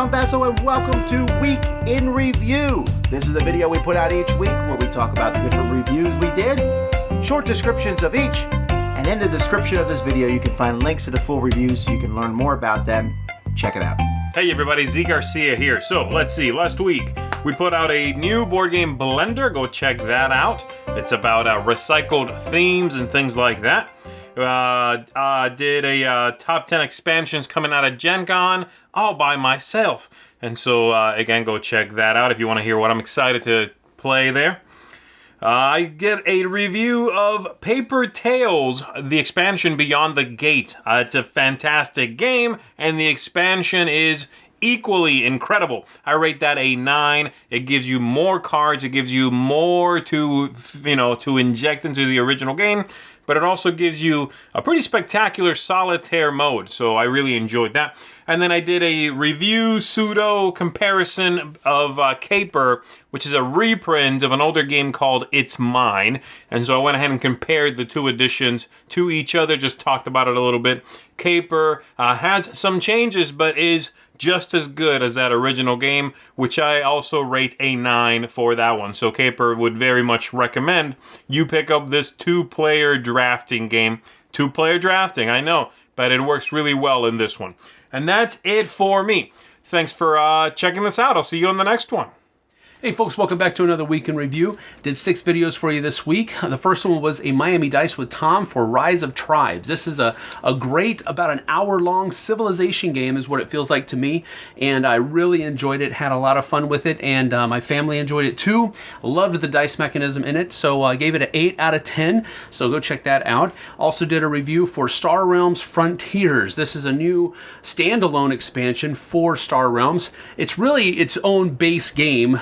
Tom Vasel, and welcome to Week in Review. This is a video we put out each week where we talk about the different reviews we did, short descriptions of each, and in the description of this video you can find links to the full reviews so you can learn more about them. Check it out. Hey everybody, Z Garcia here. So let's see, last week we put out a new board game blender. Go check that out. It's about recycled themes and things like that. Did a top 10 expansions coming out of Gen Con all by myself. And so again, go check that out if you want to hear what I'm excited to play there. I get a review of Paper Tales, the expansion Beyond the Gate. It's a fantastic game, and the expansion is equally incredible. I rate that a 9. It gives you more cards, it gives you more to inject into the original game, but it also gives you a pretty spectacular solitaire mode, so I really enjoyed that. And then I did a review pseudo comparison of Caper, which is a reprint of an older game called It's Mine. And so I went ahead and compared the two editions to each other, just talked about it a little bit. Caper has some changes, but is just as good as that original game, which I also rate a 9 for that one. So Caper would very much recommend you pick up this 2-player drafting game. 2-player drafting, I know, but it works really well in this one. And that's it for me. Thanks for checking this out. I'll see you on the next one. Hey folks, welcome back to another Week in Review. Did 6 videos for you this week. The first one was a Miami Dice with Tom for Rise of Tribes. This is a great, about an hour-long civilization game is what it feels like to me, and I really enjoyed it, had a lot of fun with it, and my family enjoyed it too. Loved the dice mechanism in it, so I gave it an 8 out of 10, so go check that out. Also did a review for Star Realms Frontiers. This is a new standalone expansion for Star Realms. It's really its own base game,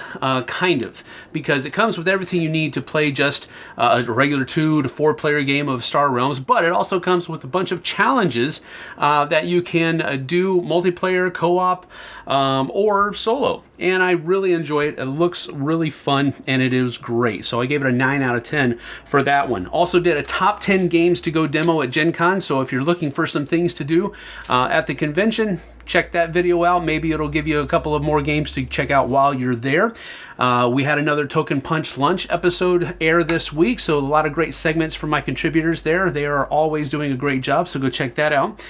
kind of, because it comes with everything you need to play just a regular 2 to 4 player game of Star Realms, but it also comes with a bunch of challenges that you can do multiplayer, co-op, or solo. And I really enjoy it. It looks really fun, and it is great. So I gave it a 9 out of 10 for that one. Also did a top 10 games to go demo at Gen Con, so if you're looking for some things to do at the convention, check that video out. Maybe it'll give you a couple of more games to check out while you're there. We had another Token Punch Lunch episode air this week, so a lot of great segments from my contributors there. They are always doing a great job, so go check that out.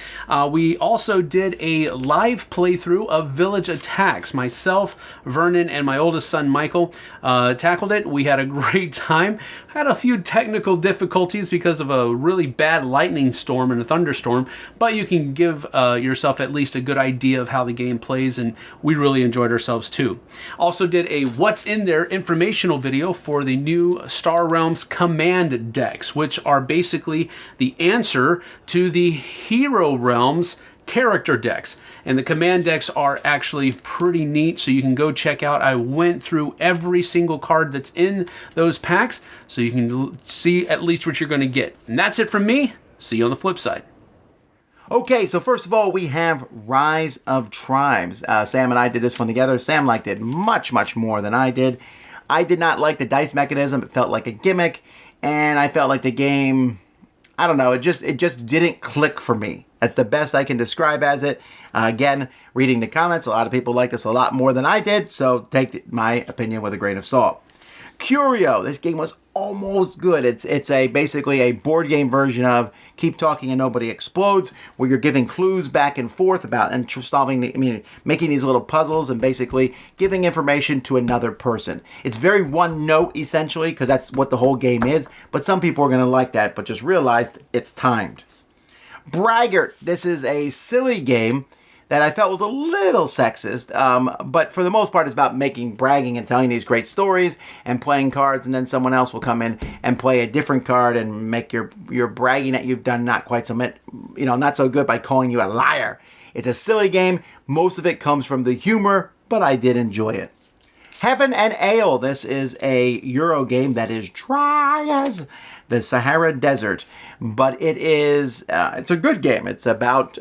We also did a live playthrough of Village Attacks. Myself, Vernon, and my oldest son, Michael, tackled it. We had a great time. Had a few technical difficulties because of a really bad lightning storm and a thunderstorm, but you can give yourself at least a good idea of how the game plays, and we really enjoyed ourselves too. Also did a What's in There informational video for the new Star Realms Command decks, which are basically the answer to the Hero Realms character decks. And the command decks are actually pretty neat, so you can go check out. I went through every single card that's in those packs, so you can see at least what you're going to get. And that's it from me. See you on the flip side. Okay, so first of all, we have Rise of Tribes. Sam and I did this one together. Sam liked it much, much more than I did. I did not like the dice mechanism. It felt like a gimmick, and I felt like the game, I don't know, it just didn't click for me. That's the best I can describe as it. Again, reading the comments, a lot of people liked this a lot more than I did, so take my opinion with a grain of salt. Curio, this game was almost good. It's basically a board game version of Keep Talking and Nobody Explodes, where you're giving clues back and forth about and making these little puzzles and basically giving information to another person. It's very one note essentially, because that's what the whole game is, but some people are going to like that, but just realize it's timed. Braggart, this is a silly game that I felt was a little sexist, but for the most part it's about bragging and telling these great stories and playing cards, and then someone else will come in and play a different card and make your bragging that you've done not so good by calling you a liar. It's a silly game. Most of it comes from the humor, but I did enjoy it. Heaven and Ale, this is a Euro game that is dry as the Sahara Desert, but it's a good game. It's about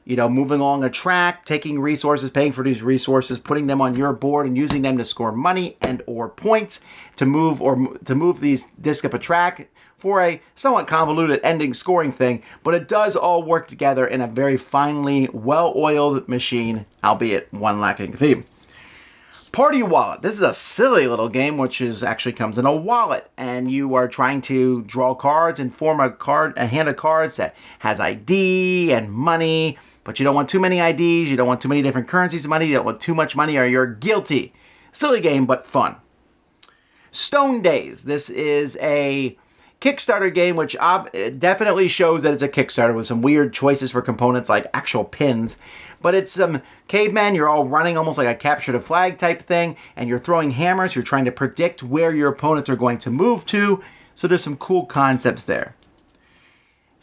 moving along a track, taking resources, paying for these resources, putting them on your board and using them to score money and or points to move these discs up a track for a somewhat convoluted ending scoring thing, but it does all work together in a very finely well-oiled machine, albeit one lacking theme. Party Wallet. This is a silly little game which actually comes in a wallet, and you are trying to draw cards and form a hand of cards that has ID and money, but you don't want too many IDs, you don't want too many different currencies of money, you don't want too much money or you're guilty. Silly game, but fun. Stone Days. This is a Kickstarter game, which definitely shows that it's a Kickstarter with some weird choices for components like actual pins. But it's some cavemen, you're all running almost like a capture the flag type thing, and you're throwing hammers, you're trying to predict where your opponents are going to move to, so there's some cool concepts there.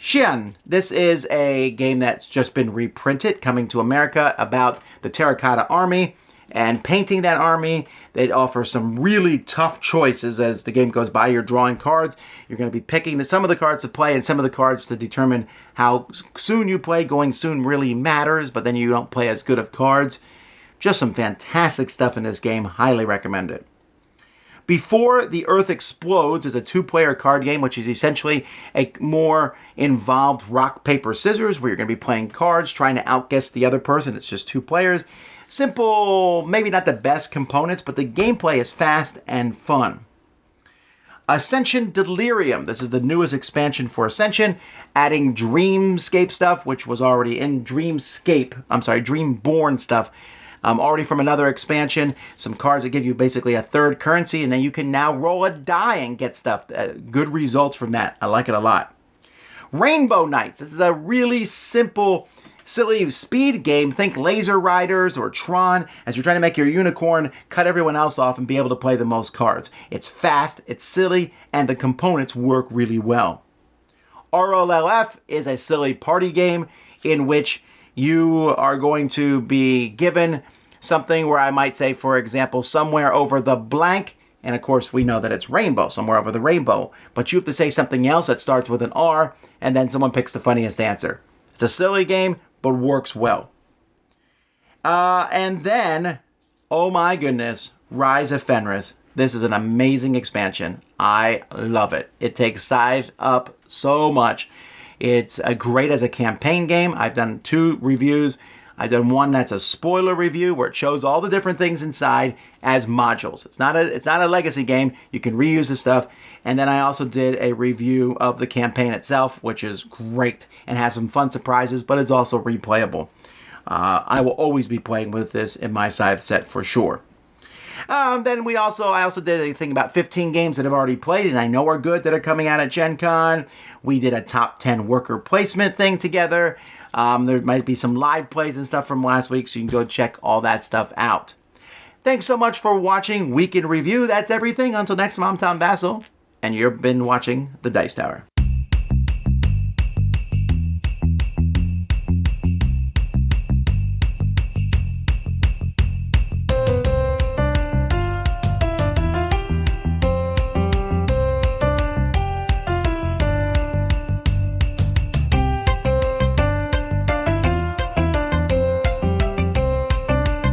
Xian. This is a game that's just been reprinted, coming to America, about the Terracotta Army and painting that army. They offer some really tough choices as the game goes by. You're drawing cards. You're going to be picking some of the cards to play and some of the cards to determine how soon you play. Going soon really matters, but then you don't play as good of cards. Just some fantastic stuff in this game. Highly recommend it. Before the Earth Explodes is a 2-player card game, which is essentially a more involved rock, paper, scissors, where you're going to be playing cards, trying to outguess the other person. It's just 2 players. Simple, maybe not the best components, but the gameplay is fast and fun. Ascension Delirium. This is the newest expansion for Ascension, adding Dreamscape stuff, which was already in Dreamborn stuff, already from another expansion. Some cards that give you basically a third currency, and then you can now roll a die and get stuff. Good results from that. I like it a lot. Rainbow Knights. This is a really simple, silly speed game. Think Laser Riders or Tron, as you're trying to make your unicorn cut everyone else off and be able to play the most cards. It's fast, it's silly, and the components work really well. RLLF is a silly party game in which you are going to be given something where I might say, for example, somewhere over the blank, and of course we know that it's rainbow, somewhere over the rainbow, but you have to say something else that starts with an R, and then someone picks the funniest answer. It's a silly game, but works well. And then, oh my goodness, Rise of Fenris. This is an amazing expansion. I love it. It takes size up so much. It's great as a campaign game. I've done 2 reviews. I've done one that's a spoiler review where it shows all the different things inside as modules. It's not a legacy game. You can reuse the stuff. And then I also did a review of the campaign itself, which is great and has some fun surprises, but it's also replayable. I will always be playing with this in my side set for sure. Then I also did a thing about 15 games that I've already played and I know are good that are coming out at Gen Con. We did a top 10 worker placement thing together. There might be some live plays and stuff from last week, so you can go check all that stuff out. Thanks so much for watching Week in Review. That's everything. Until next time, I'm Tom Vasel, and you've been watching The Dice Tower.